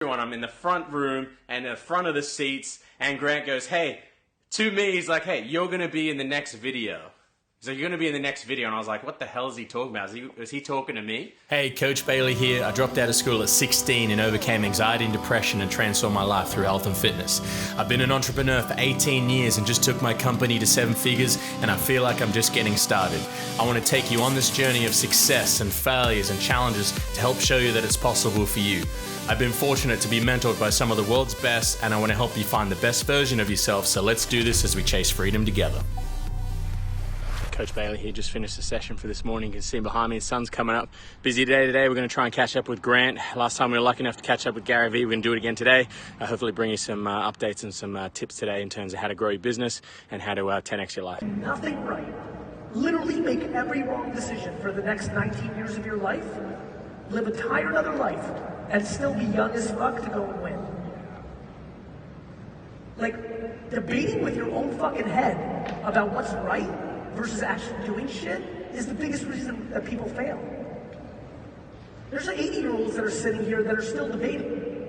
everyone. I'm in the front room and the front of the seats, and Grant goes, hey, to me, he's like, hey, you're going to be in the next video. He's like, you're going to be in the next video. And I was like, what the hell is he talking about? Is he talking to me? Hey, Coach Bailey here. I dropped out of school at 16 and overcame anxiety and depression and transformed my life through health and fitness. I've been an entrepreneur for 18 years and just took my company to 7 figures, and I feel like I'm just getting started. I want to take you on this journey of success and failures and challenges to help show you that it's possible for you. I've been fortunate to be mentored by some of the world's best, and I want to help you find the best version of yourself, so let's do this as we chase freedom together. Coach Bailey here, just finished the session for this morning. You can see behind me, the sun's coming up. Busy day today. We're going to try and catch up with Grant. Last time we were lucky enough to catch up with Gary Vee. We're going to do it again today. Hopefully bring you some updates and some tips today in terms of how to grow your business and how to 10x your life. Nothing right. Literally make every wrong decision for the next 19 years of your life. Live a tired other life and still be young as fuck to go and win. Like, debating with your own fucking head about what's right versus actually doing shit is the biggest reason that people fail. There's 80-year-olds that are sitting here that are still debating.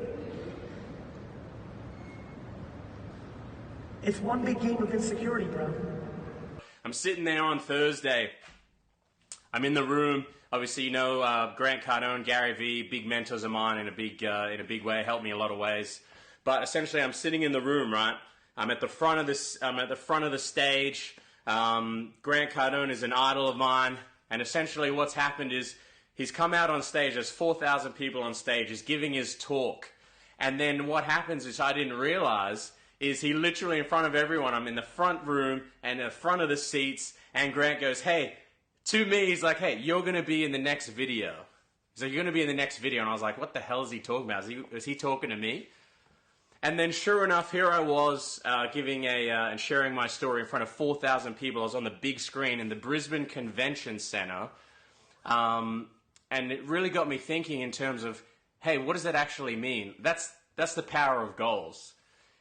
It's one big game of insecurity, bro. I'm sitting there on Thursday. I'm in the room. Obviously, you know, Grant Cardone, Gary Vee, big mentors of mine in a big way, helped me a lot of ways. But essentially, I'm sitting in the room, right? I'm at the front of the stage. Grant Cardone is an idol of mine, and essentially what's happened is he's come out on stage. There's 4,000 people on stage. He's giving his talk, and then what happens is I didn't realize is he literally in front of everyone. I'm in the front room and the front of the seats, and Grant goes, hey, to me, he's like, hey, you're going to be in the next video. He's like, you're going to be in the next video, and I was like, what the hell is he talking about? Is he talking to me? And then sure enough, here I was giving and sharing my story in front of 4,000 people. I was on the big screen in the Brisbane Convention Centre. And it really got me thinking in terms of, hey, what does that actually mean? That's the power of goals.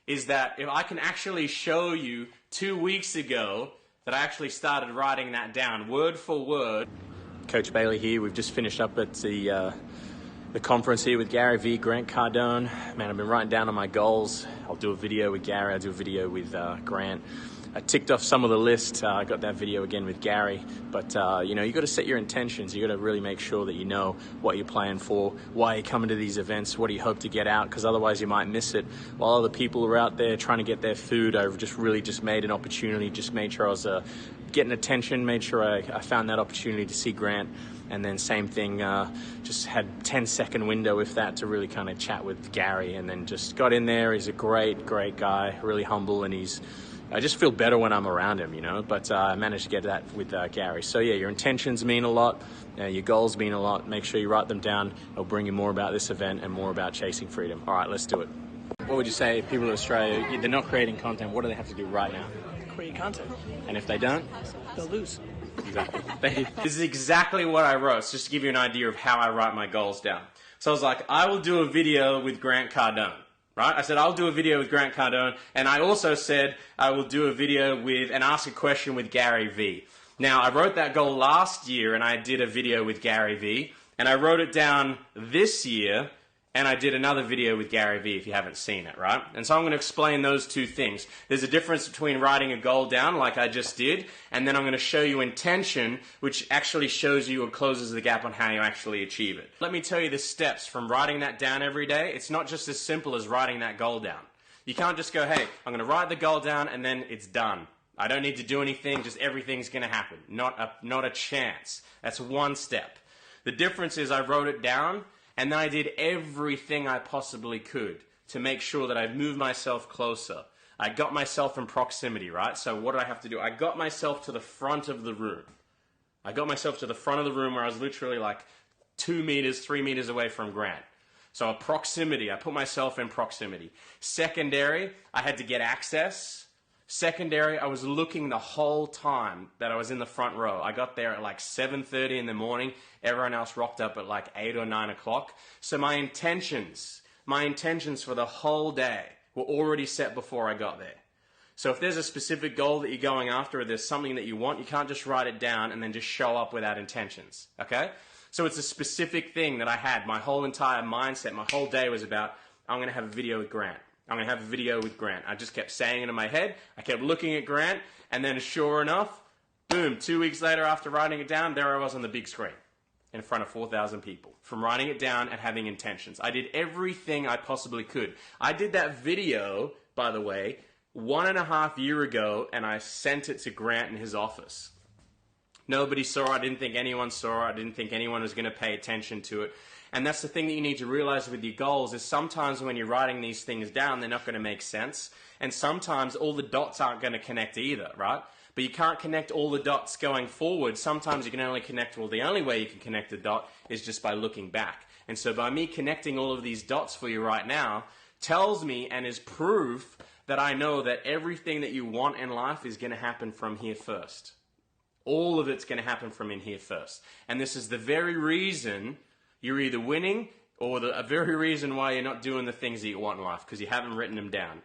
Is that if I can actually show you 2 weeks ago that I actually started writing that down word for word. Coach Bailey here. We've just finished up at the conference here with Gary Vee, Grant Cardone. Man, I've been writing down on my goals. I'll do a video with Gary. I'll do a video with Grant. I ticked off some of the list. I got that video again with Gary. But, you know, you got to set your intentions. You got to really make sure that you know what you're playing for, why you're coming to these events, what do you hope to get out, because otherwise you might miss it. While other people are out there trying to get their food, I've just made an opportunity, just made sure I was getting attention, made sure I found that opportunity to see Grant. And then same thing, just had 10-second window, if that, to really kind of chat with Gary, and then just got in there. He's a great guy, really humble, and I just feel better when I'm around him, you know, but I managed to get that with Gary. So yeah, your intentions mean a lot, your goals mean a lot. Make sure you write them down. It'll bring you more about this event and more about chasing freedom. All right, let's do it. What would you say if people in Australia, they're not creating content, what do they have to do right now? Create content. And if they don't? They'll lose. Exactly. This is exactly what I wrote, so just to give you an idea of how I write my goals down. So I was like, I will do a video with Grant Cardone, right? I said, I'll do a video with Grant Cardone, and I also said I will do a video with and ask a question with Gary Vee. Now, I wrote that goal last year, and I did a video with Gary Vee, and I wrote it down this year, and I did another video with Gary Vee if you haven't seen it, right? And so I'm going to explain those two things. There's a difference between writing a goal down like I just did, and then I'm going to show you intention, which actually shows you or closes the gap on how you actually achieve it. Let me tell you the steps from writing that down every day. It's not just as simple as writing that goal down. You can't just go, hey, I'm going to write the goal down and then it's done. I don't need to do anything, just everything's going to happen. Not a chance. That's one step. The difference is I wrote it down, and then I did everything I possibly could to make sure that I moved myself closer. I got myself in proximity, right? So what did I have to do? I got myself to the front of the room. I got myself to the front of the room where I was literally like 2 meters, 3 meters away from Grant. So a proximity, I put myself in proximity. Secondary, I had to get access. Secondary, I was looking the whole time that I was in the front row. I got there at like 7:30 in the morning. Everyone else rocked up at like 8 or 9 o'clock. So my intentions for the whole day were already set before I got there. So if there's a specific goal that you're going after, or there's something that you want, you can't just write it down and then just show up without intentions, okay? So it's a specific thing that I had. My whole entire mindset, my whole day was about, I'm going to have a video with Grant. I'm going to have a video with Grant. I just kept saying it in my head. I kept looking at Grant, and then sure enough, boom, 2 weeks later after writing it down, there I was on the big screen in front of 4,000 people from writing it down and having intentions. I did everything I possibly could. I did that video, by the way, 1.5 years ago, and I sent it to Grant in his office. Nobody saw it. I didn't think anyone saw it. I didn't think anyone was going to pay attention to it. And that's the thing that you need to realize with your goals is sometimes when you're writing these things down, they're not going to make sense. And sometimes all the dots aren't going to connect either, right? But you can't connect all the dots going forward. Sometimes you can only connect, well, the only way you can connect a dot is just by looking back. And so by me connecting all of these dots for you right now tells me and is proof that I know that everything that you want in life is going to happen from here first. All of it's going to happen from in here first. And this is the very reason you're either winning or a very reason why you're not doing the things that you want in life, because you haven't written them down.